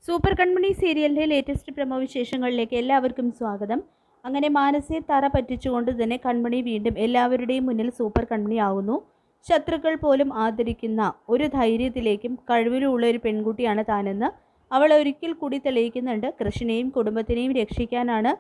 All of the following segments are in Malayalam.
സൂപ്പർ കൺമണി സീരിയലിൻ്റെ ലേറ്റസ്റ്റ് പ്രമോ വിശേഷങ്ങളിലേക്ക് എല്ലാവർക്കും സ്വാഗതം. അങ്ങനെ മാനസയെ തറ പറ്റിച്ചുകൊണ്ട് തന്നെ കൺമണി വീണ്ടും എല്ലാവരുടെയും മുന്നിൽ സൂപ്പർ കൺമണി ആവുന്നു. ശത്രുക്കൾ പോലും ആദരിക്കുന്ന ഒരു ധൈര്യത്തിലേക്കും കഴിവിലുള്ള ഒരു പെൺകുട്ടിയാണ് താനെന്ന് അവൾ ഒരിക്കൽ കൂടി തെളിയിക്കുന്നുണ്ട്. കൃഷ്ണനെയും കുടുംബത്തിനെയും രക്ഷിക്കാനാണ്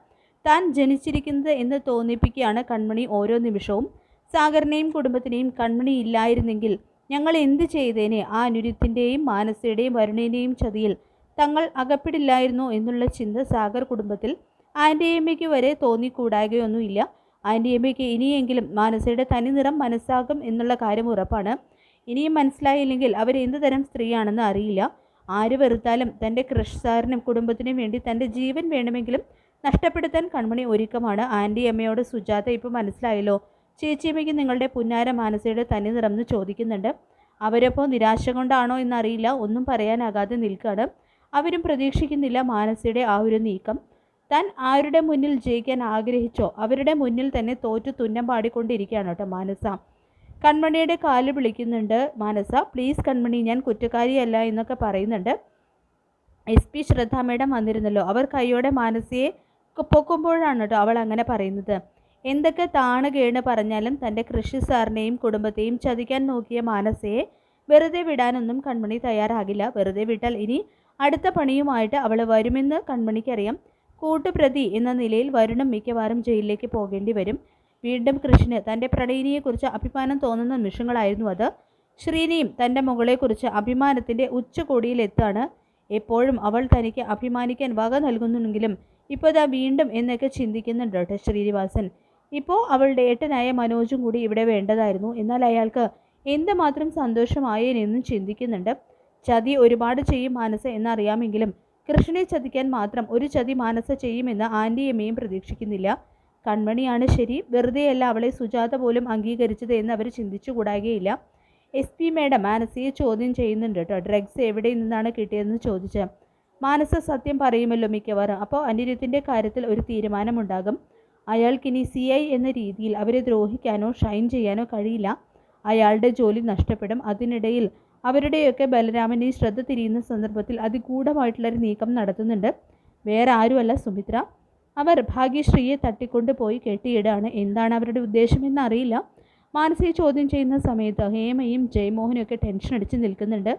താൻ ജനിച്ചിരിക്കുന്നത് എന്ന് തോന്നിപ്പിക്കുകയാണ് കൺമണി ഓരോ നിമിഷവും. സാഗറിനെയും കുടുംബത്തിനെയും കൺമണി ഇല്ലായിരുന്നെങ്കിൽ ഞങ്ങൾ എന്ത് ചെയ്തേനെ? ആ അനിരുദ്ധിൻ്റെയും മാനസയുടെയും വരുണിൻ്റെയും ചതിയിൽ തങ്ങൾ അകപ്പെടില്ലായിരുന്നോ എന്നുള്ള ചിന്ത സാഗർ കുടുംബത്തിൽ ആൻറ്റിയമ്മയ്ക്ക് വരെ തോന്നിക്കൂടാകുകയൊന്നുമില്ല. ആൻറ്റിയമ്മയ്ക്ക് ഇനിയെങ്കിലും മാനസയുടെ തനി നിറം മനസ്സാകും എന്നുള്ള കാര്യം ഉറപ്പാണ്. ഇനിയും മനസ്സിലായില്ലെങ്കിൽ അവരെന്ത് തരം സ്ത്രീയാണെന്ന് അറിയില്ല. ആര് വെറുത്താലും തൻ്റെ ക്രഷ് സാറിനും കുടുംബത്തിനും വേണ്ടി തൻ്റെ ജീവൻ വേണമെങ്കിലും നഷ്ടപ്പെടുത്താൻ കൺമണി ഒരുക്കമാണ്. ആൻറ്റിയമ്മയോട് സുജാത ഇപ്പോൾ മനസ്സിലായല്ലോ, ചേച്ചിയമ്മയ്ക്ക് നിങ്ങളുടെ പുന്നാര മാനസയുടെ തനി നിറം എന്ന് ചോദിക്കുന്നുണ്ട്. അവരപ്പോൾ നിരാശ കൊണ്ടാണോ എന്നറിയില്ല, ഒന്നും പറയാനാകാതെ നിൽക്കുകയാണ്. അവരും പ്രതീക്ഷിക്കുന്നില്ല മാനസയുടെ ആ ഒരു നീക്കം. താൻ ആരുടെ മുന്നിൽ ജയിക്കാൻ ആഗ്രഹിച്ചോ അവരുടെ മുന്നിൽ തന്നെ തോറ്റു തുന്നം പാടിക്കൊണ്ടിരിക്കുകയാണ് കേട്ടോ മാനസ. കൺമണിയുടെ കാല് വിളിക്കുന്നുണ്ട് മാനസ. പ്ലീസ് കൺമണി, ഞാൻ കുറ്റക്കാരിയല്ല എന്നൊക്കെ പറയുന്നുണ്ട്. SP ശ്രദ്ധ മേഡം വന്നിരുന്നല്ലോ, അവർ കൈയോടെ മാനസയെ പൊക്കുമ്പോഴാണ് കേട്ടോ അവൾ അങ്ങനെ പറയുന്നത്. എന്തൊക്കെ താണ് കേണ് പറഞ്ഞാലും തൻ്റെ കൃഷി സാറിനെയും കുടുംബത്തെയും ചതിക്കാൻ നോക്കിയ മാനസയെ വെറുതെ വിടാനൊന്നും കൺമണി തയ്യാറാകില്ല. വെറുതെ വിട്ടാൽ ഇനി അടുത്ത പണിയുമായിട്ട് അവൾ വരുമെന്ന് കൺമണിക്കറിയാം. കൂട്ടുപ്രതി എന്ന നിലയിൽ വരുണും മിക്കവാറും ജയിലിലേക്ക് പോകേണ്ടി വരും. വീണ്ടും കൃഷ്ണന് തൻ്റെ പ്രണയിനിയെക്കുറിച്ച് അഭിമാനം തോന്നുന്ന നിമിഷങ്ങളായിരുന്നു അത്. ശ്രീനിയും തൻ്റെ മകളെക്കുറിച്ച് അഭിമാനത്തിൻ്റെ ഉച്ചകോടിയിലെത്താണ്. എപ്പോഴും അവൾ തനിക്ക് അഭിമാനിക്കാൻ വക നൽകുന്നുണ്ടെങ്കിലും ഇപ്പോൾ ഇതാ വീണ്ടും എന്നൊക്കെ ചിന്തിക്കുന്നുണ്ട് കേട്ടോ ശ്രീനിവാസൻ. ഇപ്പോൾ അവളുടെ ഏട്ടനായ മനോജും കൂടി ഇവിടെ വേണ്ടതായിരുന്നു. എന്നാൽ അയാൾക്ക് എന്തുമാത്രം സന്തോഷമായേനെന്നും ചിന്തിക്കുന്നുണ്ട്. ചതി ഒരുപാട് ചെയ്യും മാനസ എന്നറിയാമെങ്കിലും കൃഷ്ണനെ ചതിക്കാൻ മാത്രം ഒരു ചതി മാനസ ചെയ്യുമെന്ന് ആൻറ്റിയമ്മയും പ്രതീക്ഷിക്കുന്നില്ല. കൺമണിയാണ് ശരി, വെറുതെയല്ല അവളെ സുജാത പോലും അംഗീകരിച്ചത് എന്ന് അവർ ചിന്തിച്ചുകൂടാകുകയില്ല. SP മേഡം മാനസയെ ചോദ്യം ചെയ്യുന്നുണ്ട് കേട്ടോ. ഡ്രഗ്സ് എവിടെ നിന്നാണ് കിട്ടിയതെന്ന് ചോദിച്ച് മാനസ സത്യം പറയുമല്ലോ മിക്കവാറും. അപ്പോൾ അനിരുദ്ധിൻ്റെ കാര്യത്തിൽ ഒരു തീരുമാനമുണ്ടാകും. അയാൾക്കിനി CI എന്ന രീതിയിൽ അവരെ ദ്രോഹിക്കാനോ ഷൈൻ ചെയ്യാനോ കഴിയില്ല. അയാളുടെ ജോലി നഷ്ടപ്പെടും. അതിനിടയിൽ അവരുടെയൊക്കെ ബലരാമനെ ശ്രദ്ധ തിരിയുന്ന സന്ദർഭത്തിൽ അതിഗൂഢമായിട്ടുള്ളൊരു നീക്കം നടത്തുന്നുണ്ട്. വേറെ ആരുമല്ല സുമിത്ര. അവർ ഭാഗ്യശ്രീയെ തട്ടിക്കൊണ്ട് പോയി കെട്ടിയിടാണ്. എന്താണ് അവരുടെ ഉദ്ദേശമെന്ന് അറിയില്ല. മാനസയെ ചോദ്യം ചെയ്യുന്ന സമയത്ത് ഹേമയും ജയമോഹനും ഒക്കെ ടെൻഷൻ അടിച്ച് നിൽക്കുന്നുണ്ട്.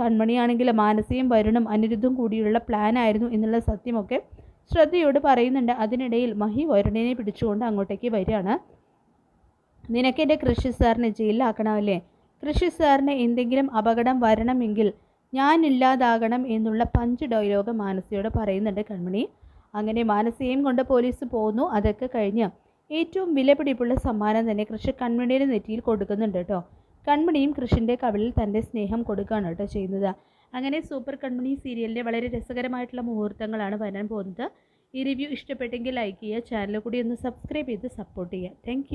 കൺമണിയാണെങ്കിൽ മാനസയും വരുണും അനിരുദ്ധും കൂടിയുള്ള പ്ലാനായിരുന്നു എന്നുള്ള സത്യമൊക്കെ ശ്രദ്ധയോട് പറയുന്നുണ്ട്. അതിനിടയിൽ മഹി വരുണിനെ പിടിച്ചുകൊണ്ട് അങ്ങോട്ടേക്ക് വരികയാണ്. നിനക്കെൻ്റെ കൃഷി സാറിനെ ജയിലിലാക്കണമല്ലേ? കൃഷി സാറിന് എന്തെങ്കിലും അപകടം വരണമെങ്കിൽ ഞാനില്ലാതാകണം എന്നുള്ള പഞ്ച് ഡയലോഗ് മാനസയോട് പറയുന്നുണ്ട് കൺമണി. അങ്ങനെ മാനസയും കൊണ്ട് പോലീസ് പോകുന്നു. അതൊക്കെ കഴിഞ്ഞ് ഏറ്റവും വിലപിടിപ്പുള്ള സമ്മാനം തന്നെ കൃഷി കൺമണിയുടെ നെറ്റിയിൽ കൊടുക്കുന്നുണ്ട് കേട്ടോ. കൺമണിയും കൃഷിൻ്റെ കവിളിൽ തൻ്റെ സ്നേഹം കൊടുക്കുകയാണ് കേട്ടോ ചെയ്യുന്നത്. അങ്ങനെ സൂപ്പർ കൺമണി സീരിയലിൻ്റെ വളരെ രസകരമായിട്ടുള്ള മുഹൂർത്തങ്ങളാണ് വരാൻ പോകുന്നത്. ഈ റിവ്യൂ ഇഷ്ടപ്പെട്ടെങ്കിൽ ലൈക്ക് ചെയ്യുക, ചാനൽ കൂടി ഒന്ന് സബ്സ്ക്രൈബ് ചെയ്ത് സപ്പോർട്ട് ചെയ്യുക. താങ്ക്